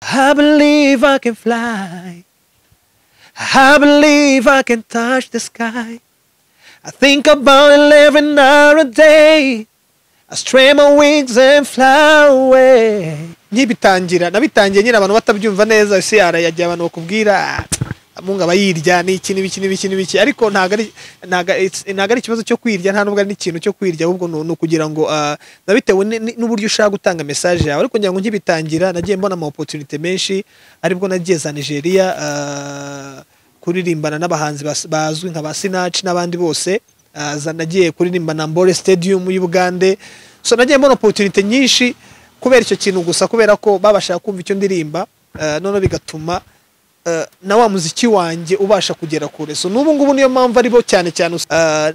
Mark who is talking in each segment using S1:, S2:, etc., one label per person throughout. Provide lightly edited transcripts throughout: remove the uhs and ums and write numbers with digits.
S1: I believe I can fly. I believe I can touch the sky. I think about it every hour a day. I stretch my wings and fly away. Nkibitangira nabitangiye nyine abantu batabyumva neza ese yagiye abantu bakubwira amunga bayirya ni iki n'ibiki ariko ntago ari ikibazo cyo kwirya nta nubwo ari ikintu cyo kwirya ahubwo no kugira ngo nabitewe n'uburyo ushaka gutanga message yawe ariko ngira ngo nkibitangira nagiye mbona ama opportunity menshi aribwo nagiye za Nigeria kuririmbana n'abahanzi bazwi nka ba Sinach n'abandi bose nagiye kuririmbana Mbore Stadium y'Ubugande so nagiye mbona opportunity nyinshi kubera icyo kintu gusa kubera ko babashaka kumva icyo ndirimba none bigatuma na wa muziki wanjye ubasha kugera kure so n'ubu ngubu niyo mpamvu aribo cyane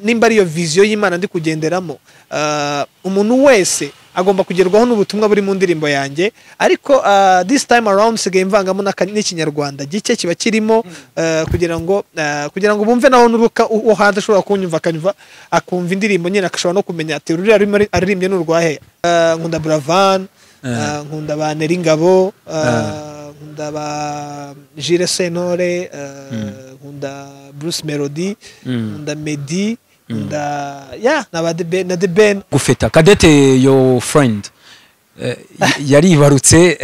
S1: nimba ariyo vision y'Imana ndi kugenderamo umuntu wese agomba kugerwaho n'ubutumwa buri mu ndirimbo yanjye ariko this time around sigaye mvangamo n'ikinyarwanda gike kiba kirimo kugira ngo bumve naho nuruka hanze ashobora kunyumva akumva indirimbo nyine akashobora no kumenya ati ruri aririmbye n'urwahe nkunda Bravan nkunda ba Neringabo nkunda ba Jire Senore nkunda Bruce Melody nkunda Medi na the Ben
S2: gufeta Kadete your friend yaribarutse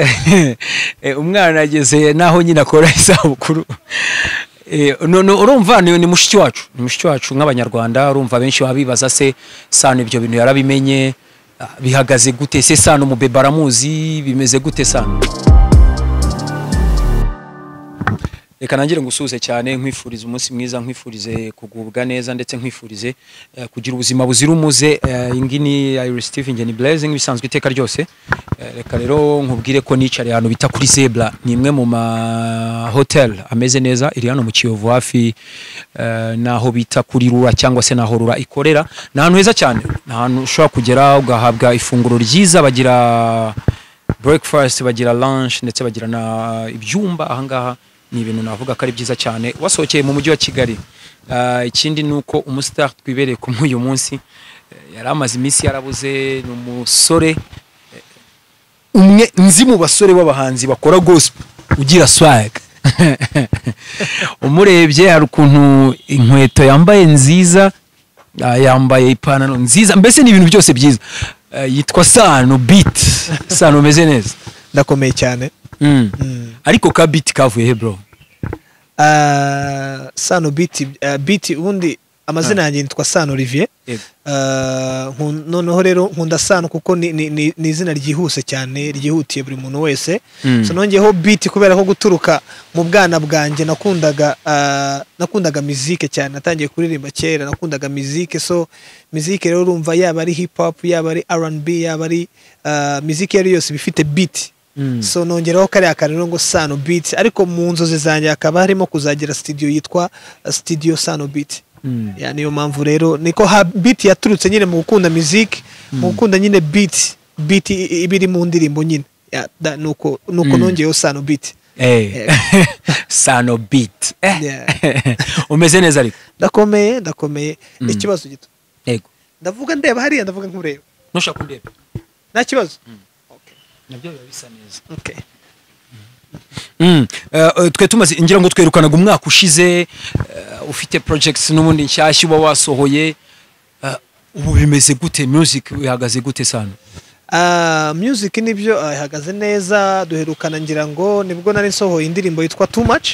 S2: umwana ageze naho nyina akora isabukuru urumva ni mushiki wacu nk'abanyarwanda urumva benshi babibaza se Sano ibyo bintu yarabimenye bihagaze gute se Sano mubeba aramuzi bimeze gute Sano reka nangire ngusuze cyane nkwifuriza umunsi mwiza nkwifurize kugubwa neza ndetse nkwifurize kugira ubuzima buzira umuze ingini ya Steve Ngeni Blessing bisanzwe iteka ryose reka rero nkubwire ko nicare hano bita kuri Zebra ni imwe mu ma hotel ameze neza iri hano mu Kiyovu hafi naho bita kuri Rura cyangwa se naho Rura ikorera na hantu heza cyane na hantu ushobora kugera ugahabwa ifunguro ryiza bagira breakfast bagira lunch ndetse bagira na ibyumba ahangaha ni ibintu navuga ko ari byiza cyane wasohokeye mu mujyi wa Kigali ikindi nuko umustar twibereye ku uyu munsi yari amaze iminsi yarabuze n'umusore umwe nzi mu basore b'abahanzi bakora gospel ugira swag umurebye hari ukuntu inkweto yambaye nziza yambaye ipantaro nziza mbese ni ibintu byose byiza yitwa Sano Beat Sano meze neza
S1: ndakomeye cyane
S2: ariko ka beat kavuye he bro
S1: Sano beat ubundi amazina yanjye nitwa Sano Olivier noneho rero nkunda Sano kuko ni izina ryihuse cyane ryihutiye buri muntu wese so nongeyeho beat kubera ko guturuka mu bwana bwanjye nakundaga musique cyane natangiye kuririmba kera nakundaga musique so musique rero urumva yaba ari hip hop yaba ari R&B yaba ari musique yose bifite beat so nongeraho kare akarero ngo Sano Beat ariko mu nzozi zanjye akaba harimo kuzagira studio yitwa Studio Sano Beat yani yo mpamvu rero niko beat yaturutse nyine mu gukunda music mu gukunda nyine beat ibiri mu ndirimbo nyine nuko nongeyeho Sano Beat
S2: Sano Beat umeze neza ariko
S1: ndakomeye ikibazo gito
S2: yego
S1: ndavuga ndeba hariya ndavuga nkureba
S2: nushaka kundeba
S1: nta kibazo
S2: nabyo bisa neza twe tumaze ngira ngo twerukanaga umwaka ushize ufite projects n'ubundi nshyashya uba wasohoye ubu bimeze gute music ihagaze gute Sano
S1: music nibyo ihagaze neza duherukana ngira ngo nibwo nari nsohoye indirimbo yitwa Too Much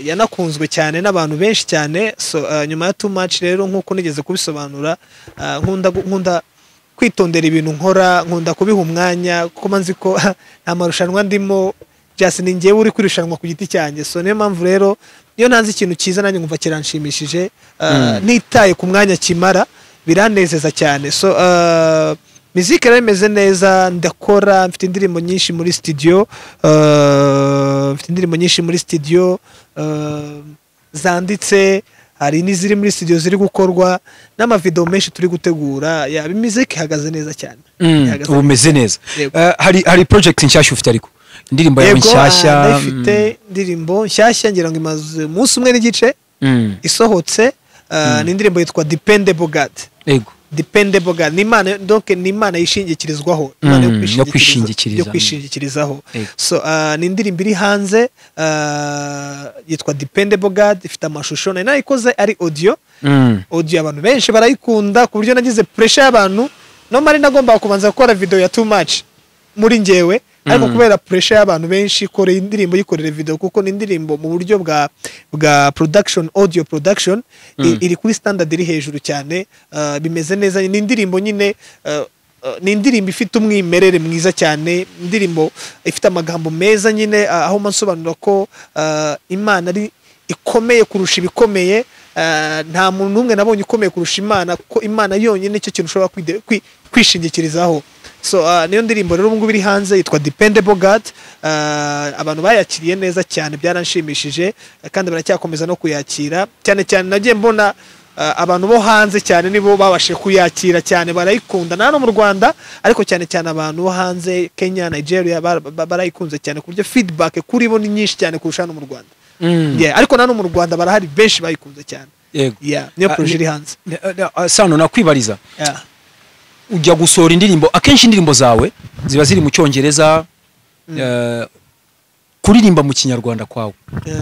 S1: yanakunzwe cyane n'abantu benshi cyane so nyuma ya Too Much rero nkuko nigeze kubisobanura nkunda kwitondera ibintu nkora nkunda kubiha umwanya kuko manzi ko nta marushanwa ndimo just ni ngewe uri kwirushanwa ku giti cyanjye so niyo mpamvu rero niyo ntanze ikintu cyiza nanjye ngumva kiranshimishije nitaye ku mwanya kimara biranezeza cyane so music rero imeze neza ndakora mfite indirimbo nyinshi muri studio zanditse hari n'iziri muri studio ziri gukorwa n'amavideo menshi turi gutegura ya music ihagaze neza cyane
S2: umeze neza hari project nshyashya ufite ariko indirimbo ya nshyashya
S1: ifite indirimbo nshyashya ngira ngo imaze umunsi umwe n'igice isohotse ni indirimbo yitwa Dependable God dependable God, ni Imana, donc ni Imana yishingikirizwaho, Imana yo kwishingikirizaho. So ni indirimbo iri hanze yitwa Dependable God, ifite amashusho nayikoze ari audio. Audio abantu benshi barayikunda ku buryo nagize pressure y'abantu, no mari nagomba kubanza gukora video ya too much muri ngewe, ariko kubera pressure y'abantu benshi kore indirimbo yikorera video, kuko ni indirimbo mu buryo bwa production, audio production iri kuri standard iri hejuru cyane, bimeze neza. Ni indirimbo nyine ni indirimbo ifite umwimerere mwiza cyane, indirimbo ifite amagambo meza nyine, aho mansobanura ko Imana ari ikomeye kurusha ibikomeye. Nta muntu n'umwe nabonye ukomeye kurusha Imana, ko Imana yonyine nicyo kintu ushobora kwishingikirizaho. So niyo ndirimbo rero ubu ngubu iri hanze yitwa Dependable God. Abantu bayakiriye neza cyane, byaranshimishije kandi baracyakomeza no kuyakira cyane cyane. Nagiye mbona abantu bo hanze cyane nibo babashe kuyakira cyane, barayikunda na no mu Rwanda, ariko cyane cyane abantu bo hanze, Kenya, Nigeria barayikunze cyane, ku buryo feedback kuri bo ni nyinshi cyane kurusha no mu Rwanda. Ariko na no mu Rwanda barahari benshi bayikunze cyane. Niyo projet iri hanze.
S2: Sano, nakwibariza, ujya gusohora indirimbo, akenshi indirimbo zawe ziba ziri mu Cyongereza, kuririmba mu Kinyarwanda kwawe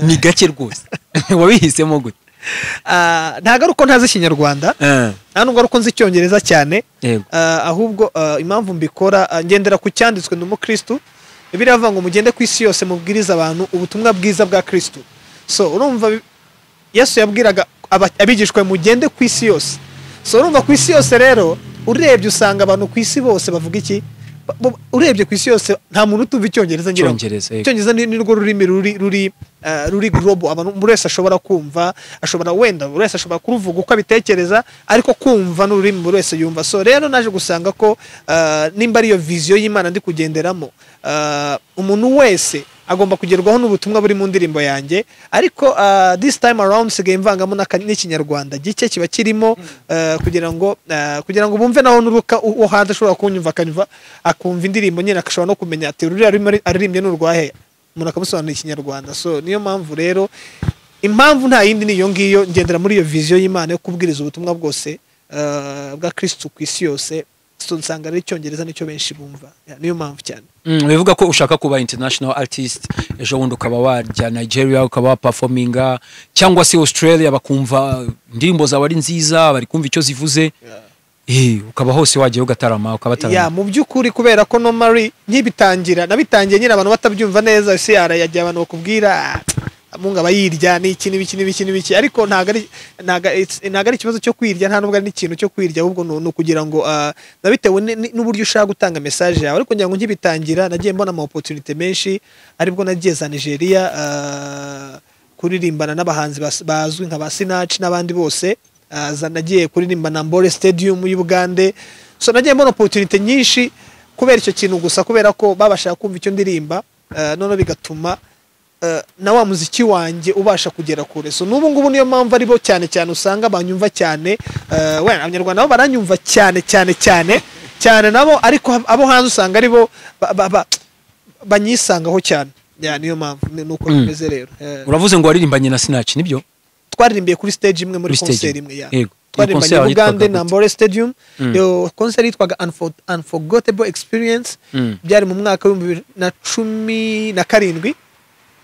S2: ni gake rwose. Wabihisemo gute?
S1: Ntago uko ntazi Kinyarwanda, nta nubwo uko nzi Icyongereza cyane, ahubwo impamvu mbikora ngendera ku cyanditswe n'umukristo. Biravuga ngo mugende ku isi yose mubwiriza abantu ubutumwa bwiza bwa Kristo. So urumva Yesu yabwiraga abigishwa mugende ku isi yose. So urumva ku isi yose rero urebye usanga abantu ku isi bose bavuga iki? Urebye ku isi yose nta muntu utumva Icyongereza ngira. Icyongereza ni rwo rurimi ruri global, abantu buri wese ashobora kumva, ashobora wenda buri wese ashobora kuruvuga uko abitekereza, ariko kumva n'ururimi buri wese yumva. So rero naje gusanga ko nimba ariyo vision y'Imana ndi kugenderamo, umuntu wese agomba kugerwaho n'ubutumwa buri mu ndirimbo yanjye. Ariko this time around sigaye mvangamo n'Ikinyarwanda gike kiba kirimo, kugira ngo bumve naho nuruka uwo hanze ashobora kunyumva akumva indirimbo nyine, akashobora no kumenya ati ruri aririmbye n'urwahe, umuntu akamusobanurira Ikinyarwanda. So niyo mpamvu rero, impamvu nta yindi niyo ngiyo, ngendera muri iyo vision y'Imana yo kubwiriza ubutumwa bwose bwa Kristo ku isi yose. So nsanga ari Icyongereza nicyo benshi bumva, niyo mpamvu cyane.
S2: Bivuga ko ushaka kuba international artist, ejo bundi ukaba wajya Nigeria ukaba performinga, cyangwa se Australia bakumva indirimbo zawe ari nziza, bari kumva icyo zivuze, ukaba hose wagiye ugatarama ukabatarama. Mu
S1: by'ukuri kubera ko normally nkibitangira nabitangiye nyine abantu batabyumva neza, ese yagiye abantu bakubwira munga bayirya ni iki n'ibiki, ariko ntago ari ikibazo cyo kwirya, nta nubwo ari ikintu cyo kwirya, ahubwo no kugira ngo nabitewe n'uburyo ushaka gutanga message yawe. Ariko ngira ngo nkibitangira nagiye mbona ama opportunity menshi, aribwo nagiye za Nigeria kuririmbana n'abahanzi bazwi nka Sinach n'abandi bose, nagiye kuririmbana Mbore Stadium y'Ubugande. So nagiye mbona opportunity nyinshi kubera icyo kintu gusa, kubera ko babashaka kumva icyo ndirimba, none bigatuma na wa muziki wanjye ubasha kugera kure. So n'ubu ngubu niyo mpamvu aribo cyane cyane usanga banyumva cyane, wenda Abanyarwanda nabo baranyumva cyane nabo, ariko abo hanze usanga aribo banyisangaho cyane. Niyo mpamvu nuko bimeze rero.
S2: Uravuze ngo waririmbanye na Sinach, nibyo?
S1: Twaririmbiye kuri stage imwe muri concert imwe. Twarimbanye mu Uganda na Mbore Stadium. Yo concert yitwaga Unforgettable Experience. Byari mu mwaka wa 2017.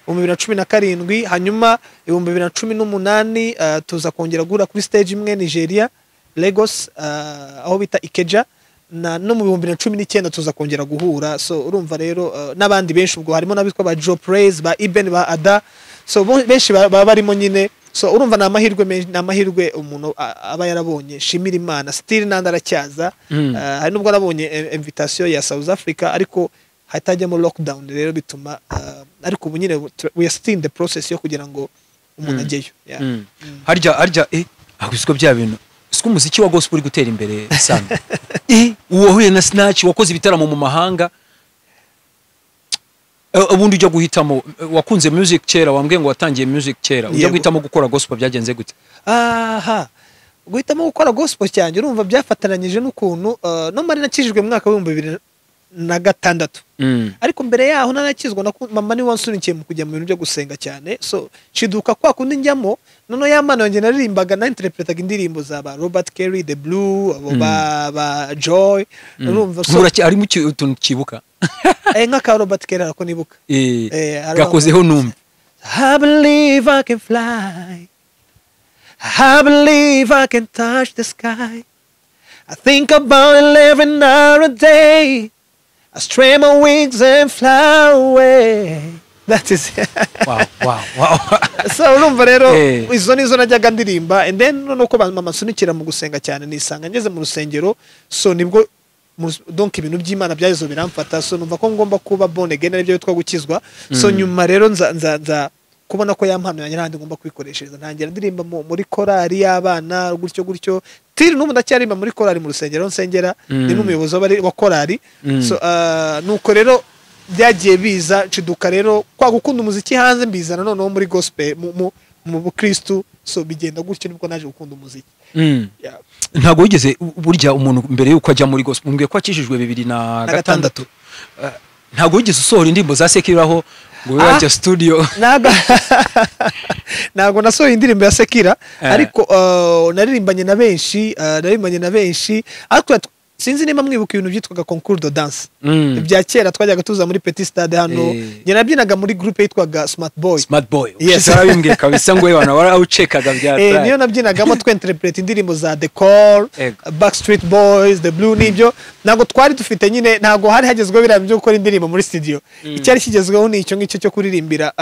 S1: 2017, hanyuma 2018 tuza kongera gura kuri stage imwe Nigeria, Lagos, aho bita Ikeja, no mu 2019 tuza kongera guhura. So urumva rero n'abandi benshi, ubwo harimo nabitwa ba Joe Praise, ba Ibye, ba Ada. So benshi baba barimo nyine. So urumva na amahirwe umuntu aba yarabonye, shimira Imana still nandaracyaza. Hari nubwo nabonye invitation ya South Africa, ariko hatajyamo lockdown rero bituma ariko ubu nyine we are still in the process yo kugira ngo umuntu ajyeyo.
S2: harya ahubwo bya bintu siko umuziki wa gospel uri gutera imbere sana. Uwahuye na Sinach wakoze ibitaramo mu mahanga, ubundi ujya guhitamo, wakunze music kera, wambwiye ngo watangiye music kera, ujya guhitamo gukora gospel byagenze gute?
S1: Guhitamo gukora gospel cyane urumva byafatananyije n'ukuntu no mari nakijijwe mu mwaka wa na gatandatu ariko mbere yaho narakizwa mama ni wansunikiye mu kujya mu bintu byo gusenga cyane so shiduka kwa kundi njyamo noneho yamana yanjye naririmbaga na interpretaga indirimbo za ba Robert Kelly the Blue abo ba Joy urumva so
S2: arimo utuntu kibuka
S1: nk'aka Robert Kelly arako nibuka
S2: gakozeho numva
S1: I believe I can fly, I believe I can touch the sky, I think about it every night or day, I stretch my wings and fly away. That is
S2: wow.
S1: So urumva rero izo nizo najyaga ndirimba and then nuko mama sunikira mu gusenga cyane nisanga ngeze mu rusengero so nibwo donc ibintu by'Imana byayizo biramfata so numva ko ngomba kuba born again aribyo bitwa gukizwa so nyuma rero nza kubona ko yampano yanjye nandi ngomba kwikoreshereza ntangira ndirimba muri korali y'abana gutyo tiri n'ubu ndacyarimba muri korali mu rusengero nsengera ni n'umuyobozi wa korali so nuko rero byagiye biza ciduka rero kwa gukunda umuziki hanze mbizana noneho muri gospel mu bukristo so bigenda gutyo nibwo naje gukunda umuziki
S2: ntago wigeze burya umuntu mbere yuko ajya muri gospel mbwiye ko akishijwe 2006 ntago wigeze usohora indirimbo za sekiraho ngo wajya studio
S1: nago nasohoye indirimbo ya sekira ariko naririmbanye na benshi ariko sinzi niba mwibuka ibintu byitwaga concours de danse bya kera twajyaga tuza muri Petit Stade hano njye nabyinaga muri groupe yitwaga Smart Boy
S2: yes arabimbwiye kabisa ngo wana warawucekaga bya
S1: niyo nabyinagamo twinterprete indirimbo za The Call Backstreet Boys The Blue nibyo nago twari dufite nyine nago hari hagezweho birabyo byo gukora indirimbo muri studio icyari kigezweho ni icyo ngicyo cyo kuririmbira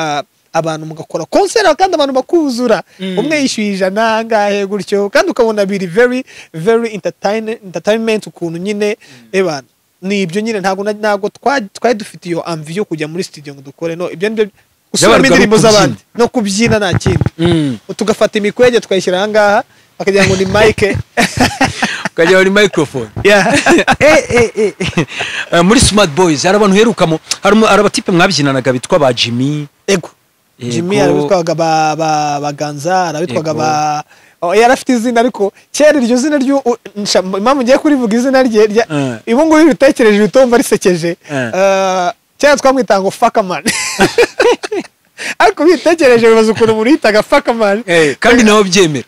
S1: abantu mugakora concert kandi abantu bakuzura umwe yishyuye 100 ngahe gutyo kandi ukabona biri very entertainment ukuntu nyine ebana ni ibyo nyine ntago twari dufite iyo envie yo kujya muri studio ngo dukore no ibyo nibyo gusubira indirimbo z'abandi no kubyina nta kindi tugafata imikwege twayishyira aha ngaha bakagira ngo ni mic
S2: ukagira ni microphone muri Smart Boys hari abantu herukamo hari abatipe mwabyinanaga bitwa ba
S1: Jimmy arabitwaga baganza arabitwaga yarafite izina ariko cyera iryo zina ryo impamvu ngiye kurivuga izina rye ibo ngo bitekereje bitomba risekeje cyera twamwita ngo Fuckerman ariko bitekereje bibaza ukuntu umuntu yitaga Fuckerman
S2: kandi nawe byemera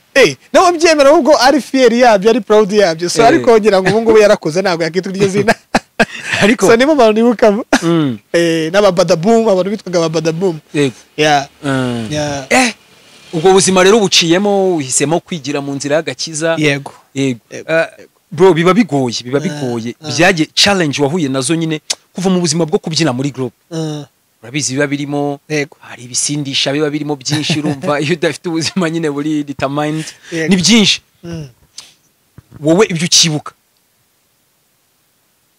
S1: nawe byemera ahubwo ari fier yabyo ari proud yabyo so ariko ngira ngo ubu ngubu yarakoze ntabwo yakitwa iryo zina ariko so nibo abantu nibukamo n'ababadaboom abantu bitwaga ababadaboom
S2: ubwo buzima rero buciyemo uhisemo kwigira mu nzira y'agakiza
S1: yego
S2: bro biba bigoye byaje challenge wahuye nazo nyine kuva mu buzima bwo kubyina muri group urabizi biba birimo hari ibisindisha biba birimo byinshi urumva iyo udafite ubuzima nyine buri determined ni byinshi wowe ibyo ukibuka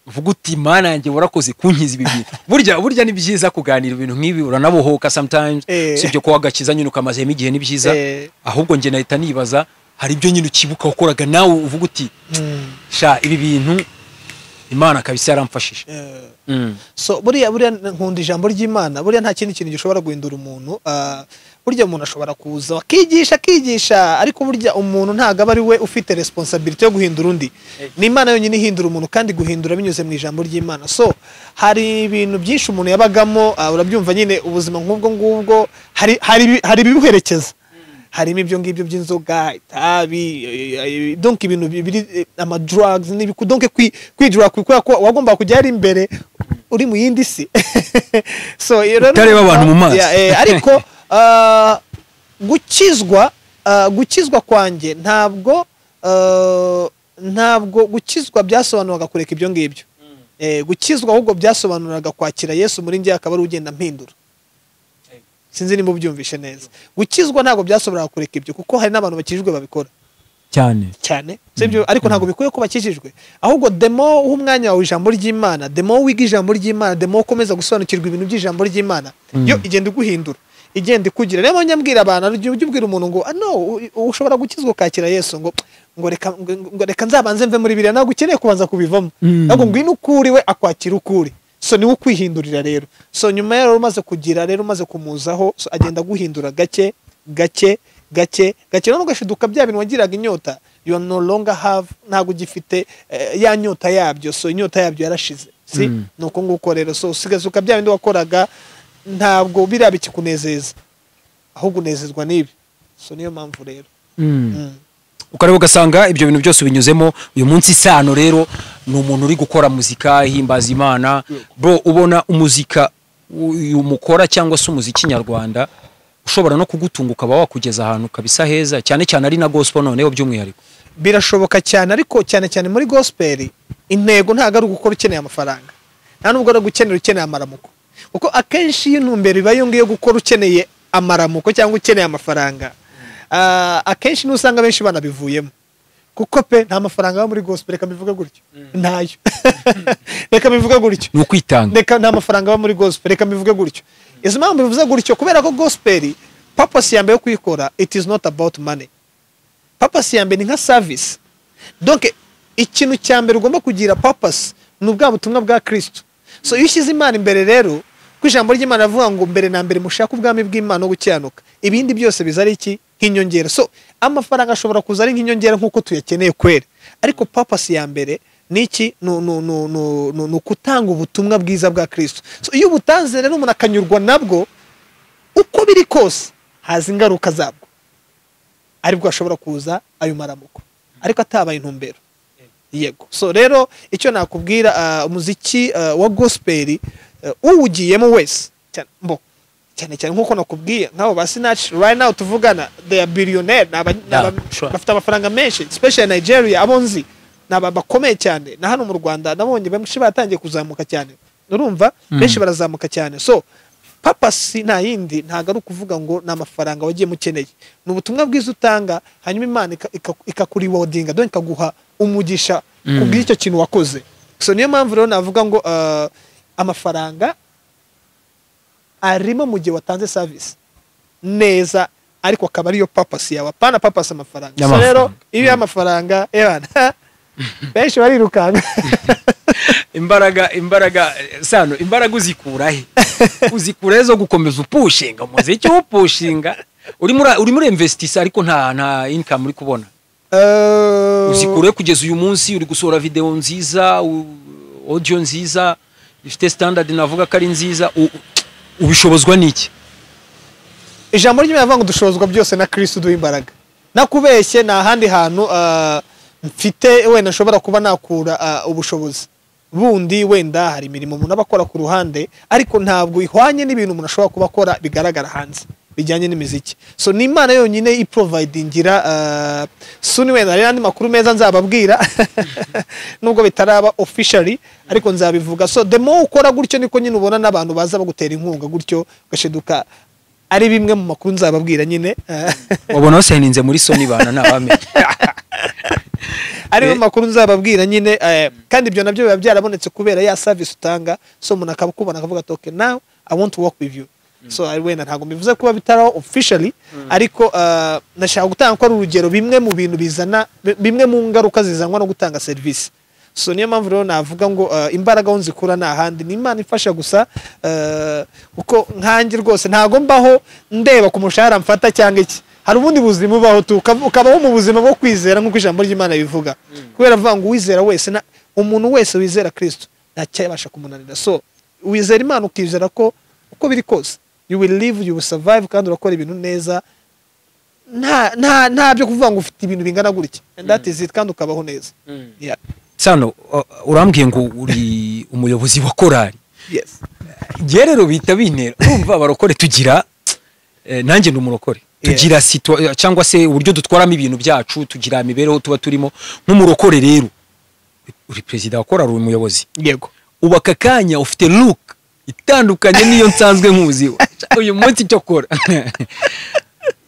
S2: uvuga uti mana yanjye warakoze kunkiza ibi bintu burya ni byiza kuganira ibintu nk'ibi uranabohoka sometimes sibyo ko wagakiza nyine ukamazemo igihe ni byiza ahubwo nge nahita nibaza hari ibyo nyine ukibuka ukoraga nawe uvuga uti sha ibi bintu Imana kabisa yaramfashije
S1: so buriya nkunda ijambo ry'Imana buriya nta kindi kintu gishobora guhindura umuntu burya umuntu ashobora kuza akigisha ariko burya umuntu ntago aba ari we ufite responsibility yo guhindura undi ni Imana yonyine ihindura umuntu kandi guhindura binyuze mu ijambo ry'Imana so hari ibintu byinshi umuntu yabagamo urabyumva nyine ubuzima nk'ubwo ngubwo hari ibibuherekeza harimo ibyo ngibyo by'inzoga itabi donc ibintu biri ama drugs n'ibiku donc kwidrug ko wagomba kujya ari imbere uri mu yindi si so
S2: utareba abantu mu maso
S1: ariko gukizwa kwanjye ntabwo gukizwa byasobanuraga kureka ibyo ngibyo gukizwa ahubwo byasobanuraga kwakira Yesu muri njye akaba ari ugenda mpindura sinzi nimba ubyumvishe neza gukizwa ntabwo byasobanuraga kureka ibyo kuko hari n'abantu bakijijwe babikora cyane sibyo ariko ntabwo bikuye ko bakijijwe ahubwo demo umwanya wawe ijambo ry'Imana demo wiga ijambo ry'Imana demo ukomeza gusobanukirwa ibintu by'ijambo ry'Imana yo igenda guhindura igenda kugira rero nyambwira abantu ujye ubwira umuntu ngo no ushobora gukizwa ukakira Yesu ngo reka nzabanze mve muri biriya ntabwo ukeneye kubanza kubivamo ahubwo ngwino ukuri we akwakira ukuri so niwe kwihindurira rero so nyuma yaro umaze kugira rero umaze kumuzaho so agenda guhindura gake no gashiduka bya bintu wagiraga inyota you no longer have ntabwo ugifite ya nyota yabyo, so inyota yabyo yarashize, si nuko nguko rero. So usigazuka bya bindi wakoraga ntabwo biriya bikikunezeza, ahubwo unezezwa n'ibi. So niyo mpamvu rero
S2: ukareba ugasanga ibyo bintu byose binyuzemo. Uyu munsi Sano rero ni umuntu uri gukora muzika ihimbaza Imana. Bro, ubona umuzika uyu mukora cyangwa se umuziki nyarwanda ushobora no kugutunga ukaba wakugeza ahantu kabisa heza, cyane cyane ari na gospel noneho by'umwihariko?
S1: Birashoboka cyane, ariko cyane cyane muri gospel intego ntago ari gukora ukeneye amafaranga, nta nubwo ari gukenera ukeneye amaramuko, kuko akenshi y'intumbero iba yongiye gukora ukeneye amaramuko cyangwa ukeneye amafaranga. Akenshi n'usanga benshi banabivuyemo, kuko pe nta mafaranga yo muri gospel, reka bivuga gutyo, ntayo. Reka bivuga gutyo,
S2: ni ukwitanga.
S1: Reka nta mafaranga yo muri gospel, reka bivuga gutyo. Izo mpamvu bivuze gutyo kubera ko gospel purpose ya mbere yo kuyikora, it is not about money. Purpose ya mbere ni nka service. Donc ikintu cya mbere ugomba kugira purpose ni ubwa butumwa bwa Kristo. So iyo ushyize Imana imbere rero, ku ijambo ry'Imana avuga ngo mbere na mbere mushaka ubwami bw'Imana no gucyanuka, ibindi byose bizari iki nk'inyongera. So amafaranga ashobora kuza ari nk'inyongera nk'uko tuyakeneye kwera, ariko purpose ya mbere niki no kutanga ubutumwa bwiza bwa Kristo. So iyo ubutanze rero umuntu akanyurwa nabwo, uko biri kose haza ingaruka zabwo, aribwo ashobora kuza ayo maramuko, ariko atabaye intumbero. Yego. So rero icyo nakubwira, umuziki wa gospel uwugiyemo wese cyane cyane nkuko nakubwiye nk'abo ba Sinach right now tuvugana, they are billionaire, bafite amafaranga menshi, especially Nigeria abonzi bakomeye cyane, na hano mu Rwanda nabonye benshi batangiye kuzamuka cyane, urumva benshi barazamuka cyane. So purpose nta yindi, ntago ari ukuvuga ngo na amafaranga wagiye mukeneye, ni ubutumwa bwiza utanga, hanyuma Imana ikakuriwodinga, donc ikaguha umugisha kubw'icyo kintu wakoze. So niyo mpamvu rero navuga ngo amafaranga arimo mu gihe watanze service neza, ariko akaba ariyo purpose yawe, apana purpose amafaranga. So rero iyo y'amafaranga benshi barirukanga.
S2: imbaraga Sano, imbaraga uzikurahe? Uzikura zo gukomeza upushinga umuziki, upushinga uri muri investisa, ariko nta income uri kubona. Uzikure kugeza uyu munsi uri gusohora video nziza, audio nziza, ifite standard navuga ko ari nziza, ubishobozwa n'iki?
S1: Ijambo ry'Imana avuga ngo dushobozwa byose na Kristo duha imbaraga. Nakubeshye nta handi hantu mfite wenda nshobora kuba nakura ubushobozi bundi, wenda hari imirimo umuntu abakora ku ruhande, ariko ntabwo ihwanye n'ibintu umuntu ashobora kuba akora bigaragara hanze bijyanye n'imiziki. So ni Imana yonyine iprovidingira. Suni wenda hari andi makuru meza nzababwira nubwo bitaraba officially, ariko nzabivuga. So the more ukora gutyo niko nyine ubona n'abantu baza bagutera inkunga gutyo gasheduka, ari bimwe mu makuru nzababwira nyine.
S2: Wabona hose yaninze muri Sony bana nabamenye.
S1: Ari makuru nzababwira nyine, kandi ibyo nabyo biba byarabonetse kubera ya service utanga. So umuntu akabukubona akavuga ati okay, now I want to work with you. So wenda ntago bivuze kuba bitaraho officially, ariko nashaka gutanga ko ari urugero bimwe mu bintu bizana, bimwe mu ngaruka zizanwa no gutanga service. So niyo mpamvu rero navuga ngo imbaraga nzikura nta handi, ni Imana ifasha gusa. Uko nkanjye rwose ntago mbaho ndeba ku mushahara mfata cyangwa iki, hari ubundi buzima ubaho ukabaho mu buzima bwo kwizera nk'uko ijambo ry'Imana bivuga, kubera avuga ngo uwizera wese, umuntu wese wizera Kristo ntacyabasha kumunanira. So wizera Imana ukizera ko uko biri kose you will live, you will survive, kandi urakora ibintu neza, nta byo kuvuga ngo ufite ibintu bingana gutya, and that is it, kandi ukabaho neza. Yeah.
S2: Sano, urambwiye ngo uri umuyobozi wa korali.
S1: Yes.
S2: Rero bita bintera urumva abarokore tugira, nanjye ndi umurokore, tugira cyangwa se uburyo dutwaramo ibintu byacu, tugira imibereho tuba turimo nk'umurokore. Rero uri president wa korali, uri umuyobozi.
S1: Yego.
S2: Ubaka kanya ufite look itandukanye niyo nsanzwe nkuzi uyu munsi cyo kora.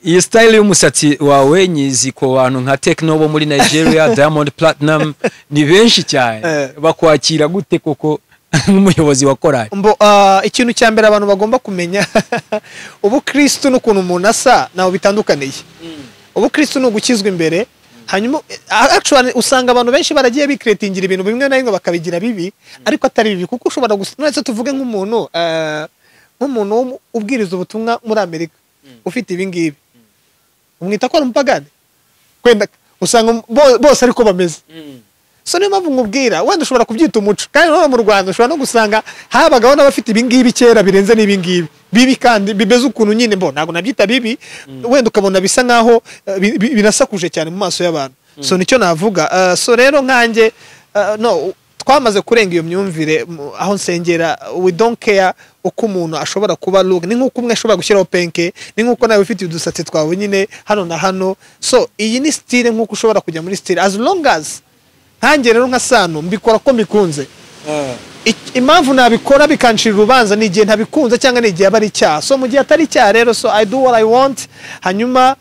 S2: Iyi style y'umusatsi wawe nyizi ko bantu nka Techno bo muri Nigeria, Diamond Platinum ni benshi cyane, bakwakira gute koko nk'umuyobozi wa korali?
S1: Ikintu cya mbere abantu bagomba kumenya, ubu Kristo n'ukuntu umuntu asa naho bitandukaniye. Ubu Kristo ni ugukizwa imbere, hanyuma actually usanga abantu benshi baragiye bikretingira ibintu bimwe na bimwe bakabigira bibi, ariko atari bibi, kuko ushobora none tuvuge nk'umuntu ubwiriza ubutumwa muri Amerika ufite ibi ngibi, umwita ko ari umupagani, usanga bose ariko bameze. So niyo mpamvu nkubwira wenda ushobora kubyita umuco kandi no mu Rwanda ushobora no gusanga habagaho n'abafite ibingibi kera birenze n'ibingibi bibi kandi bimeze ukuntu nyine ntabwo nabyita bibi wenda ukabona bisa nkaho binasakuje cyane mu maso y'abantu. So nicyo navuga. So rero nkanjye no twamaze kurenga iyo myumvire aho nsengera. We don't care uko umuntu ashobora kuba look, ni nkuko umwe ashobora gushyiraho penke, ni nkuko nawe ufite udusatsi twawe nyine hano na hano. So iyi ni style nkuko ushobora kujya muri style as long as nkanjye rero nka Sano mbikora ko mbikunze. Impamvu nabikora bikanshira urubanza ni igihe ntabikunze cyangwa ni igihe bari icyaha. So mu gihe atari icyaha rero so I do what I want. Hanyuma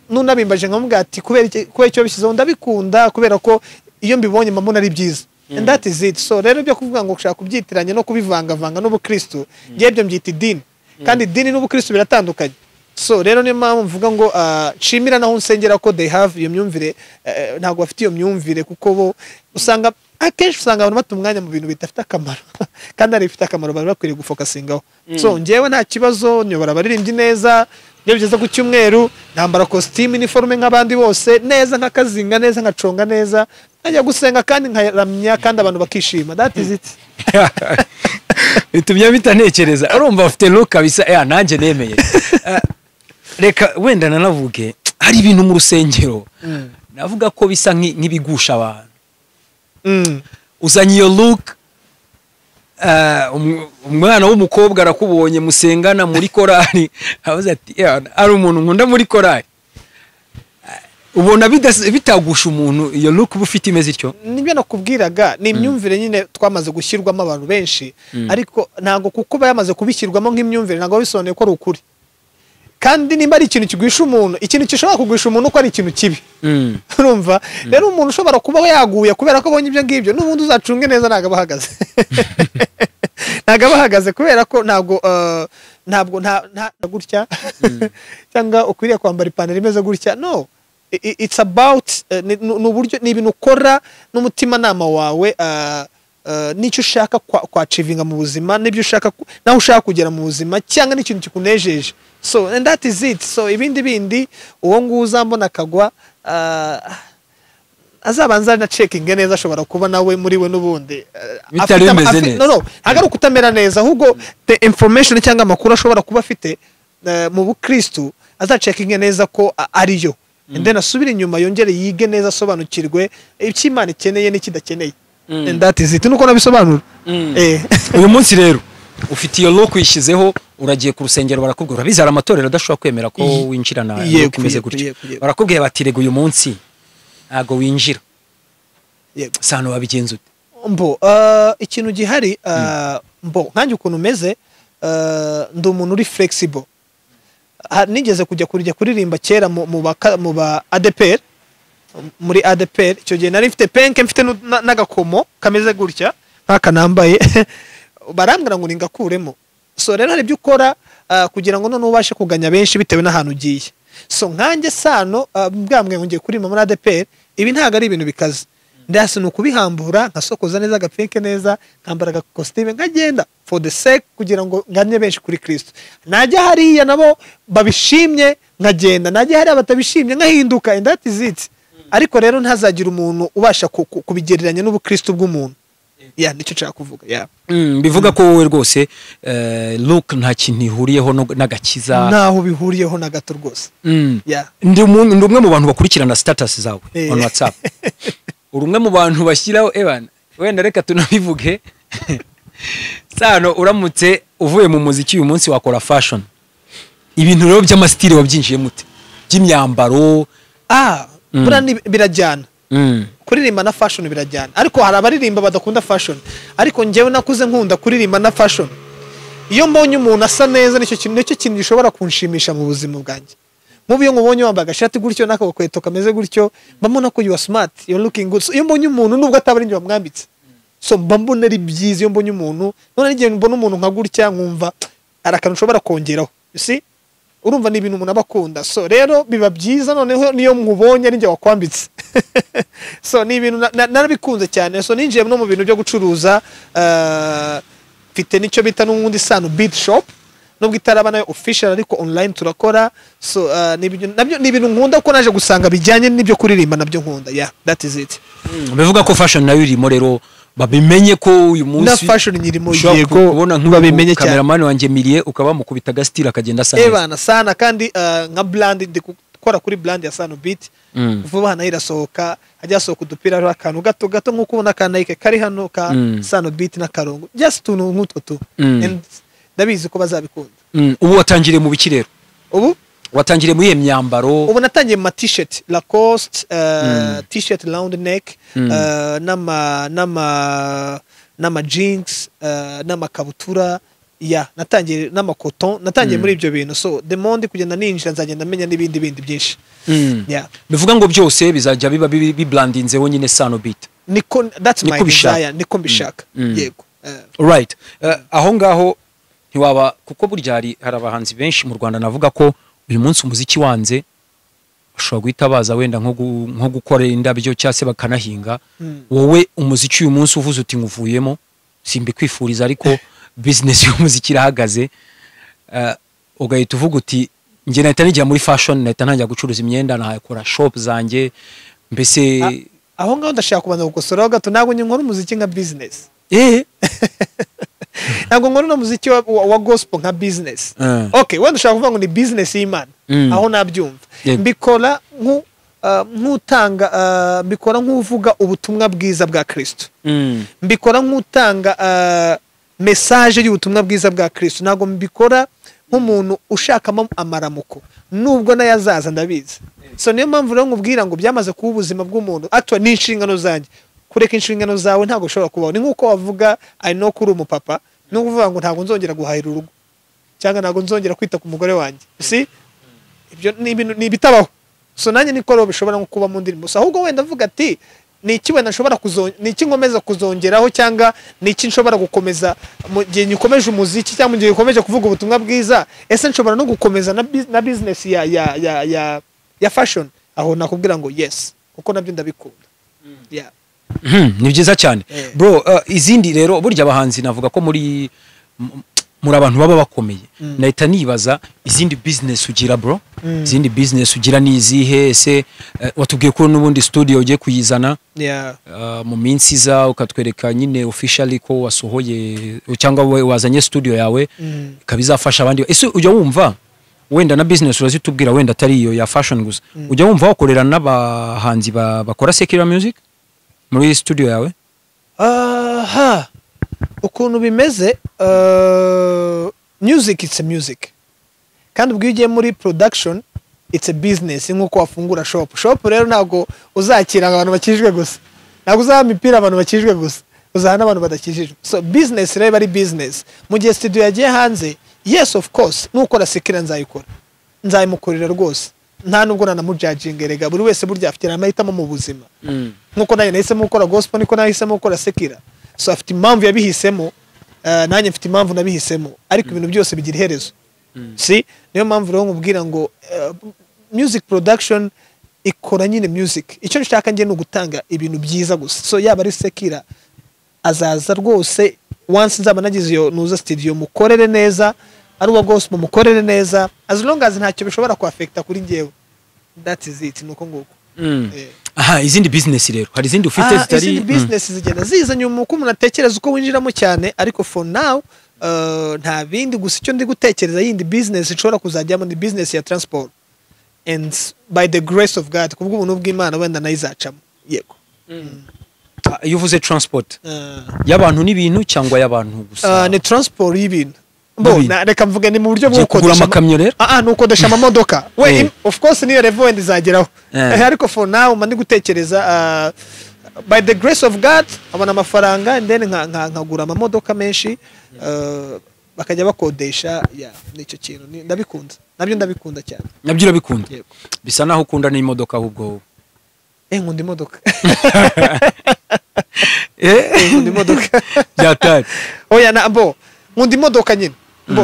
S1: nunabimbaje nkamubwira ati kubera icyo bishyizeho ndabikunda kubera ko iyo mbibonye mbona ari byiza. And that is it. So rero byo kuvuga ngo ushaka kubyitiranya no kubivangavanga n'ubukristo ngiye byo mbyita idini kandi idini n'ubukristo biratandukanye. So rero niyo mpamvu mvuga ngo nshimira naho nsengera ko they have iyo myumvire. Ntabwo bafite iyo myumvire kuko bo usanga akenshi usanga abantu bata umwanya mu bintu bidafite akamaro kandi ari bifite akamaro bari bakwiriye gufokasingaho. So njyewe nta kibazo nyobora abaririmbyi neza iyo bigeze ku cyumweru nambara costume uniforme nk'abandi bose neza nk'akazinga neza nkaconga neza nkajya gusenga kandi nkaramya kandi abantu bakishima. That is it.
S2: Bitumye bitanekereza urumva ufite look kabisa nanjye nemeye. Reka wenda nanavuge hari ibintu mu rusengero navuga ko bisa nk'ibigusha abantu. Uzanye iyo look umwana w'umukobwa arakubonye musengana muri korali avuze ati ari umuntu nkunda muri korali. Ubona bitagusha umuntu iyo look bufite imeze ityo.
S1: Nibyo nakubwiraga ni imyumvire nyine twamaze gushyirwamo abantu benshi ariko ntago kuko bayamaze kubishyirwamo nk'imyumvire ntago bisobanuye ko ari ukuri. Kandi nimba ari ikintu kigwisha umuntu ikintu gishobora kugwisha umuntu ko ari ikintu kibi. Urumva rero umuntu ushobora kuba yaguye kubera ko abonye ibyo ngibyo n'ubundi uzacunge neza ntago bahagaze. Ntago bahagaze kubera ko ntabwo gutya cyangwa ukwiriye kwambara ipantaro imeze gutya. No, it's about n'uburyo ni ibintu ukora n'umutima nama wawe n'icyo ushaka kwacivinga mu buzima n'ibyo ushaka naho ushaka kugera mu buzima cyangwa n'ikintu kikunejeje. So and that is it. So ibindi uwo nguza mbona akagwa azabanza na checking neza ashobora kuba nawe muri we n'ubundi
S2: bitaremeze neza.
S1: No hagaruka kutamera neza ahubwo the information cyangwa amakuru ashobora kuba afite mu bukristo azacekinge neza ko ariyo. And then asubira inyuma yongere yige neza asobanukirwe icyo Imana ikeneye n'ikidakeneye. And that is it. Nuko nabisobanura.
S2: Uyu munsi rero ufite iyo look yishyizeho uragiye ku rusengero barakubwira bizara amatorero adashobora kwemera ko winjirana kimeze gutyo. Barakubwiye bati rego uyu munsi ntago winjira. Sano wabigenza ute?
S1: Ikintu gihari nkanjye ukuntu meze ndi umuntu uri flexible. Nigeze kujya kuririmba kera mu ba ADPR muri ADPR icyo gihe nari mfite penke mfite n'agakomo kameze gutya nk'aka nambaye barambwira ngo ningakuremo. So rero hari ibyo ukora kugira ngo none ubashe kuganya benshi bitewe n'ahantu ugiye. So nkanjye Sano mbwambwe ngiye kuririmba muri ADPR ibi ntago ari ibintu bikaze. Ndase no kubihambura nkasokoza neza agapenke neza nkambara agakostime nkagenda for the sake kugira ngo nganye benshi kuri Kristo. Najya hariya nabo babishimye nkagenda, najya hariya batabishimye nkahinduka. And that is it. Ariko rero ntazagira umuntu ubasha kubigereranya n'ubukristo bw'umuntu. Nicyo nshaka kuvuga.
S2: Bivuga ko wowe rwose look nta kintu ihuriyeho n'agakiza.
S1: Naho bihuriyeho na gato rwose.
S2: Ndi umwe mu bantu bakurikirana status zawe on WhatsApp. Urumwe mu bantu bashyiraho wenda reka tunabivuge Sano uramutse uvuye mu muziki uyu munsi wakora fashion. Ibintu rero by'amastyle wabyinjiye mute? By'imyambaro birajyana. Kuririmba na fashion birajyana. Ariko hari abaririmba badakunda fashion. Ariko njyewe nakuze nkunda kuririmba na fashion. Iyo mbonye umuntu asa neza nicyo kintu gishobora kunshimisha mu buzima bwanjye. Mubi yo nkubonye wambaye agashati gutyo n'akagakweto kameze gutyo mbamona ko you are smart, you are looking good. So iyo mbonye umuntu nubwo atabari njye bamwambitse. So mbambona ari byiza iyo mbonye umuntu. None igihe mbona umuntu nka gutya nkumva arakana ushobora kongeraho. You see? Urumva ni ibintu umuntu abakunda. So rero biba byiza noneho niyo mwubonye ari njye wakwambitse. So ni ibintu narabikunze cyane. So ninjiye no mu bintu byo gucuruza mfite nicyo bita n'ubundi Sano beat shop.
S1: nubwo itaraba nayo official ariko online turakora. So nabyo ni ibintu nkunda ko naje gusanga bijyanye n'ibyo kuririmba nabyo nkunda. Yeah, that is it.
S2: Bivuga ko fashion nayo irimo rero babimenye ko uyu munsi
S1: na fashion nyirimo yego
S2: kubona
S1: babimenye cyane.
S2: Cameraman wanjye Milie ukaba mukubita gastira akagenda sana.
S1: Bana sana kandi nka brand ndi gukora kuri brand ya Sano Beat. Vuba hano irasohoka hajya sohoka udupira rero akantu gato nk'uko ubona kanayike kari hano ka Sano Beat na karongo just tuntu nk'utwo tu. Ndabizi ko bazabikunda.
S2: Ubu watangiriye mu biki rero?
S1: Ubu
S2: watangiriye muri myambaro?
S1: Ubu natangiye mu t-shirt Lacoste, t-shirt round neck, nama jeans, nama kabutura, natangiye nama cotton, natangiye muri ibyo bintu. So the monde kugenda ninjira nzagenda menya n'ibindi byinshi.
S2: Bivuga ngo byose bizajya biba bibrandinzeho nyine Sano Beat.
S1: Niko that's my desire, niko mbishaka. Yego.
S2: Right. Aho ngaho ntiwaba kuko burya hari abahanzi benshi mu Rwanda navuga ko uyu munsi umuziki wanze ushobora guhita baza wenda nko gukora indabyo cyase bakanahinga. Wowe umuziki uyu munsi uvuze uti nguvuyemo simbi kwifuriza ariko business y'umuziki irahagaze, ugahita uvuga uti nge nahita nijya muri fashion, nahita ntangira gucuruza imyenda, nahakora shop zanjye. Mbese
S1: aho ngaho ndashaka kubanza gukosora gato, ntabwo nkora umuziki nka business. Ntabwo nkora umuziki wa gospel nka business. Okay, wenda ushaka kuvuga ngo ni business y'Imana. Aho nabyumva. Mbikora nk'utanga, mbikora nk'uvuga ubutumwa bwiza bwa Kristo. Mbikora nk'utanga message y'ubutumwa bwiza bwa Kristo. Ntabwo mbikora nk'umuntu ushakamo amaramuko nubwo nayazaza ndabizi. So niyo mpamvu rero nkubwira ngo byamaze kuba ubuzima bw'umuntu. Actually ni inshingano zanjye. Kureka inshingano zawe ntabwo ushobora kubaho. Ni nk'uko wavuga I know kuri umupapa no kuvuga ngo ntabwo nzongera guhahira urugo cyangwa ntabwo nzongera kwita ku mugore wanjye. See, ibyo ni ibintu ni bitabaho. So nanjye nikoro bishobora nko kuba mu ndirimbo. So ahubwo wenda avuga ati ni iki wenda nshobora ni iki nkomeza kuzongeraho cyangwa ni iki nshobora gukomeza mu gihe nyikomeje umuziki cyangwa mu gihe ukomeje kuvuga ubutumwa bwiza. Ese nshobora no gukomeza na business ya fashion. Aho nakubwira ngo yes kuko nabyo ndabikunda. Yeah.
S2: Ni byiza cyane. Bro, izindi rero burya abahanzi navuga ko muri abantu baba bakomeye. Nahita nibaza izindi business ugira bro. Izindi business ugira ni izihe? Ese watubwiye ko n'ubundi studio ugiye kuyizana mu minsi iza ukatwereka nyine officially ko wasohoye cyangwa wazanye studio yawe kabizafasha abandi. Ese ujya wumva wenda na business urazitubwira wenda atari iyo ya fashion gusa, ujya wumva wakorera n'abahanzi bakora secular music muri studio yawe? Ukuntu bimeze, music it's a music, kandi ubwo ugiye muri production it's a business. Nkuko wafungura shop rero ntabwo uzakira abantu bakijwe gusa, ntabwo uzaha imipira abantu bakijwe gusa, uzaha n'abantu badakijijwe. So business rero ari business. Mu gihe studio yagiye hanze, yes of course nukora sekira nzayikora, nzayimukorera rwose, nta nubwo nanamujudging. Erega buri wese burya afite amahitamo mu buzima. Nkuko nayo nahisemo gukora gospel niko nahisemo gukora sekira. So afite impamvu yabihisemo, nanjye mfite impamvu nabihisemo, ariko ibintu byose bigira iherezo. See, niyo mpamvu rero nkubwira ngo music production ikora nyine music. Icyo nshaka ngiye no gutanga ibintu byiza gusa. So yaba ari sekira azaza rwose once nzaba nagize iyo nuza studio mukorere neza, ari uwa gospel mukorere neza, as long as ntacyo bishobora ku affecta kuri ngewe. That is it. Nuko nguko. Aha, izindi business rero hari izindi ufite zitari
S1: izindi business zigenda ziza nyuma uko umuntu atekereza uko winjiramo cyane, ariko for now nta bindi gusa. Icyo ndi gutekereza yindi business ishobora kuzajyamo ni business ya transport, and by the grace of God kubwo ubuntu bw'Imana wenda nayizacamo. Yego.
S2: Iyo uvuze transport y'abantu n'ibintu cyangwa y'abantu gusa? Ni
S1: transport y'ibintu. Reka mvuge ni mu buryo bwo
S2: gukodesha amakamyo rero.
S1: Nukodesha amamodoka. Of course niyo level wenda izageraho. Ariko for now mandi gutekereza by the grace of God abana amafaranga, and then nkagura amamodoka menshi bakajya bakodesha. Nicyo kintu ndabikunda, nabyo ndabikunda cyane. Nabyo
S2: urabikunda? Bisa naho ukunda n'imodoka ahubwo.
S1: Nkunda imodoka. Nkunda imodoka.
S2: Byatari.
S1: Oya nabo nkunda imodoka nyine.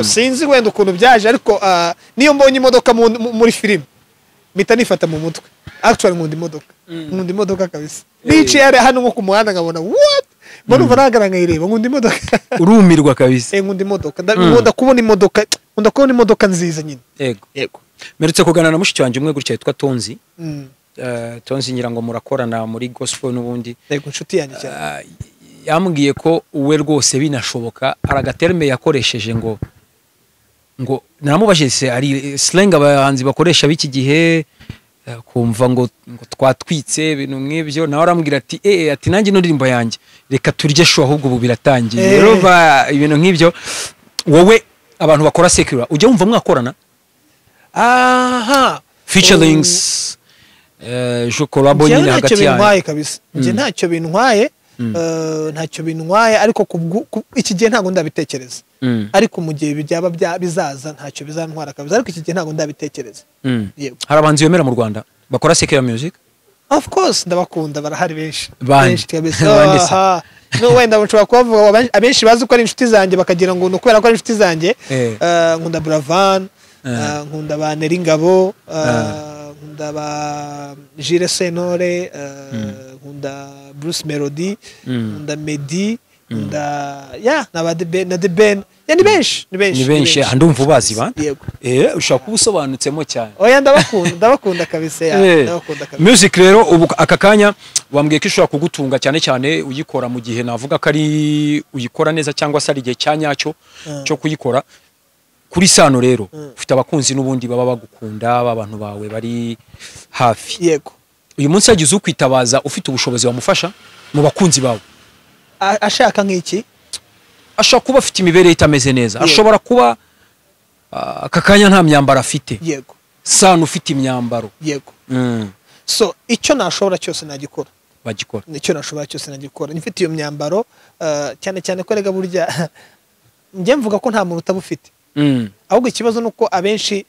S1: Sinzi wenda ukuntu byaje, ariko niyo mbonye imodoka muri filime mpita nifata mu mutwe. Actually nkunda imodoka. Nkunda imodoka kabisa. Niciye hano nko ku muhanda nkabona what? Mbona uvaragara nkayireba. Nkunda imodoka.
S2: Urumirwa kabisa.
S1: Nkunda imodoka. Nkunda kubona imodoka nkunda kubona imodoka nziza nyine.
S2: Yego merutse kuganira na mushiki wanjye umwe gutya yitwa Tonzi. Tonzi ngira ngo murakorana muri gospel n'ubundi.
S1: Yego inshuti yanjye cyane.
S2: Yambwiye ko uwe rwose binashoboka aragaterme yakoresheje ngo naramubajije ari slang abahanzi bakoresha biki gihe kumva ngo twatwitse ibintu nk'ibyo nawe arambwira ati ati nanjye no ndirimbo yanjye reka turye sho ahubwo ubu biratangiye rero ibintu nk'ibyo wowe abantu bakora secular ujye wumva mwakorana featurings je collabo nyine hagati
S1: yanyu kabisa nje ntacyo bintwaye ntacyo bintwaye ariko iki gihe ntago ndabitekereza ariko mu gihe byaba bizaza ntacyo bizantwara kabisa ariko iki gihe ntago ndabitekereza.
S2: Hari abanzi bemera mu Rwanda bakora secular music?
S1: Of course ndabakunda barahari benshi
S2: kabisa.
S1: No wenda nshobora kubavuga abenshi bazi ko ari inshuti zanjye bakagira ngo nukubera ko ari inshuti zanjye. Nkunda Bravan, nkunda ba Neringabo, nkunda ba Jire Senore, nkunda Bruce Melody, nkunda Medi, nkunda na The Ben. Ni benshi
S2: ndumva ubazi bande. Ushaka kubusobanutsemo cyane.
S1: Oya ndabakunda kabisa ndabakunda kabisa.
S2: Music rero ubu aka kanya wambwiye ko ishobora kugutunga cyane cyane uyikora mu gihe navuga ko ari uyikora neza cyangwa se ari igihe cyanyacyo cyo kuyikora. Kuri Sano rero ufite abakunzi n'ubundi baba bagukunda abantu bawe bari hafi.
S1: Yego.
S2: Uyu munsi yagize ukwitabaza ufite ubushobozi wamufasha mu bakunzi bawe.
S1: Ashaka nk'iki?
S2: Ashobora kuba afite imibereho itameze neza. Ashobora kuba aka kanya nta myambaro afite.
S1: Yego.
S2: Sano ufite imyambaro.
S1: Yego. So icyo nashobora cyose nagikora.
S2: Bagikora.
S1: Nicyo nashobora cyose nagikora. Nifite iyo myambaro cyane cyane ko rega burya njye mvuga ko nta muntu utabufite. Ahubwo ikibazo nuko abenshi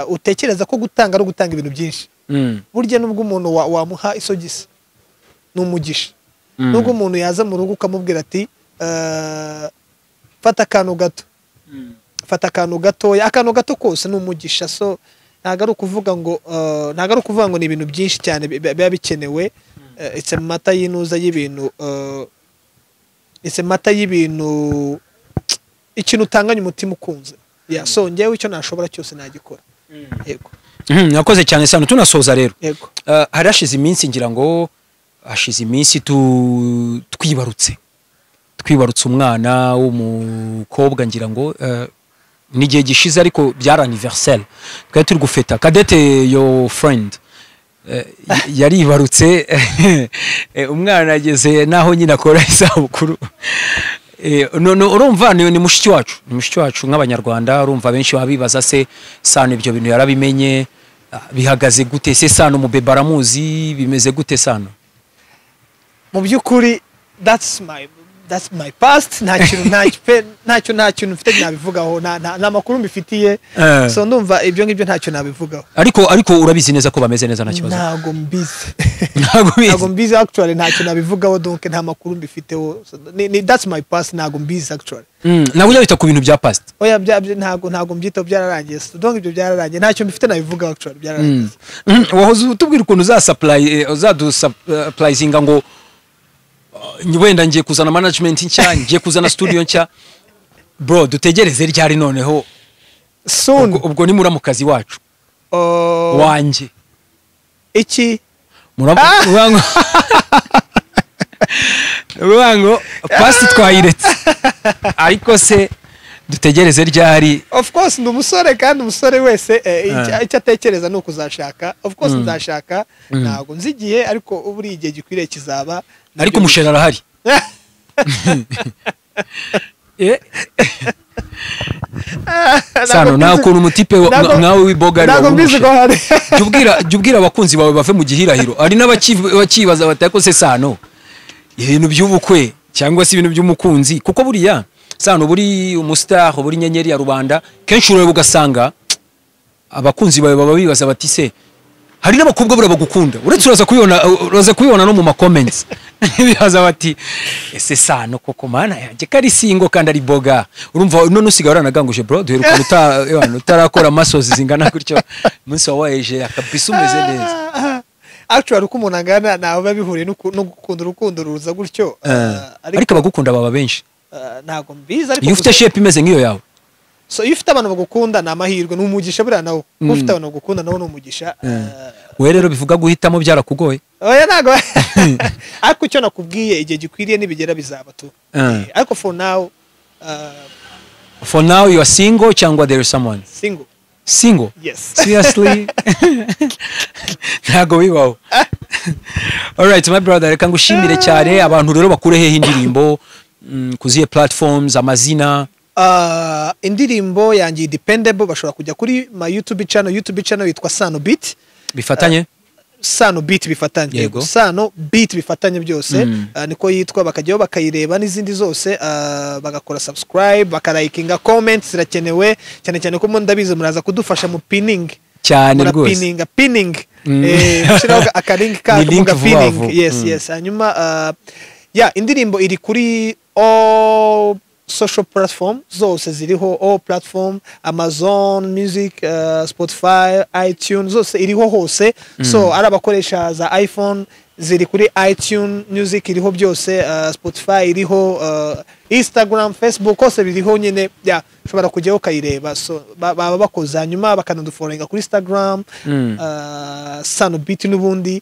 S1: utekereza ko gutanga ari gutanga ibintu byinshi. Burya nubwo umuntu wamuha isogisi n'umugisha. Nubwo umuntu yaza mu rugo ukamubwira ati fata akantu gato. Fata akantu gato kose n'umugisha. So ntago ari ukuvuga ngo ni ibintu byinshi cyane biba bikenewe. It's mata yinuza y'ibintu ikintu utanganya umutima ukunze. So ngewe icyo nashobora cyose nagikora. Yego.
S2: Nakoze cyane Sano tunasoza rero.
S1: Yego.
S2: Hari hashize iminsi ngira ngo hashize iminsi twibarutse umwana w'umukobwa ngira ngo nigihe gishize ariko byara anniversaire twari turi gufeta Cadette your friend yaribarutse umwana ageze naho nyina akora isabukuru. Urumva ni mushiki wacu nk'Abanyarwanda urumva benshi babibaza se Sano ibyo bintu yarabimenye bihagaze gute se Sano mu bebe baramuzi bimeze gute Sano?
S1: Mu byukuri that's my past. Nta kintu mfite nabivugaho nta makuru mbifitiye. So ndumva ibyo ngibyo ntacyo nabivugaho.
S2: Ariko urabizi neza ko bameze neza nta kibazo.
S1: Ntago mbizi actually ntacyo nabivugaho donc nta makuru mbifiteho. That's my past ntago mbizi actually.
S2: Nawe yita ku bintu bya past.
S1: Oya ntago mbyita byararangiye. Donc ibyo byararangiye ntacyo mbifite nabivugaho actually byararangiye.
S2: Wahoze utubwira ukuntu uzadusupplizinga ngo wenda ngiye kuzana management nshya ngiye kuzana studio nshya bro dutegereze ryari noneho
S1: soon
S2: ubwo ni muramukazi wacu wanje
S1: iki
S2: rubango past twayiretse ariko se dutegereze ryari?
S1: Of course ndi umusore kandi umusore wese icyo atekereza no kuzashaka. Of course nzashaka ntago nzigiye ariko uburi igihe gikwiriye kizaba.
S2: Ariko umushera arahari. Sano nawe ukuntu umutipe nkawe w'iboga jya abakunzi bawe bave mu gihirahiro. Hari n'abakibaza batako se Sano ibintu by'ubukwe cyangwa se ibintu by'umukunzi kuko buriya Sano buri umustar buri nyenyeri ya rubanda kenshi urebe ugasanga abakunzi bawe baba bibaza bati se hari n'abakobwa bura bagukunda uretse uraza kubibona no mu ma comments bibaza bati ese Sano koko mana yanjye kari singo kandi ari boga urumva none usigaye uranaganguje bro duheruka utarakora masozi zingana gutyo umunsi wawayeje akabisa umeze neza.
S1: Actually uko umuntu angana nawe babihuriye no gukunda urukundo ruza gutyo.
S2: Ariko abagukunda baba benshi.
S1: Ntago mbizi ariko
S2: iyo ufite shape imeze nk'iyo yawe
S1: so iyo ufite abantu bagukunda ni amahirwe ni umugisha buriya nawo ufite abantu bagukunda nawo ni umugisha
S2: we rero bivuga guhitamo byarakugoye
S1: oya ntago ariko icyo nakubwiye igihe gikwiriye nibigera bizaba tu ariko for now
S2: you are single cyangwa there is someone single
S1: yes
S2: seriously ntago bibaho alright my brother reka ngushimire cyane abantu rero bakure hehe indirimbo kuziye platforms amazina
S1: indirimbo yanjye dependable bashobora kujya kuri my YouTube channel yitwa Sano Beat
S2: bifatanye
S1: Sano Beat bifatanye Sano Beat bifatanye byose niko yitwa bakajyaho bakayireba n'izindi zose bagakora subscribe bakalikinga comments zirakenewe cyane ko ndabize muraza kudufasha mu pinning
S2: cyane rwose
S1: pinning shiraho akaring ka kuvuga pinning yes hanyuma indirimbo iri kuri all social platform zose ziriho all platform Amazon Music Spotify iTunes zose iriho hose so arabakoresha za iPhone ziri kuri iTunes Music iriho byose Spotify iriho Instagram Facebook hose biriho nyine ushobora kujyaho kayireba so baba bakoze hanyuma bakanadufollowinga kuri Instagram Sano Beat n'ubundi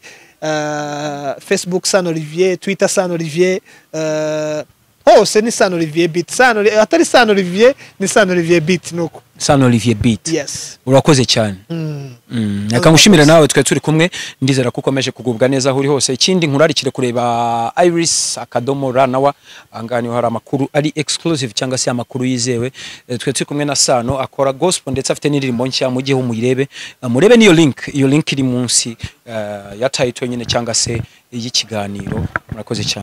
S1: Facebook Sano Olivier Twitter Sano Olivier hose ni Sano Olivier Beat atari Sano Olivier ni Sano Olivier Beat nuko
S2: Sano Olivier Beat
S1: yes
S2: urakoze cyane akangushimira nawe twe turi kumwe ndizera ko ukomeje kugubwa neza aho uri hose ikindi nkurarikire kureba Iris akadomo ranawa angani hari amakuru ari exclusive cyangwa se amakuru yizewe twe turi kumwe na Sano akora gospel ndetse afite n'indirimbo nshya mu gihe umuyirebe murebe niyo link iri munsi ya title nyine cyangwa se y'ikiganiro murakoze cyane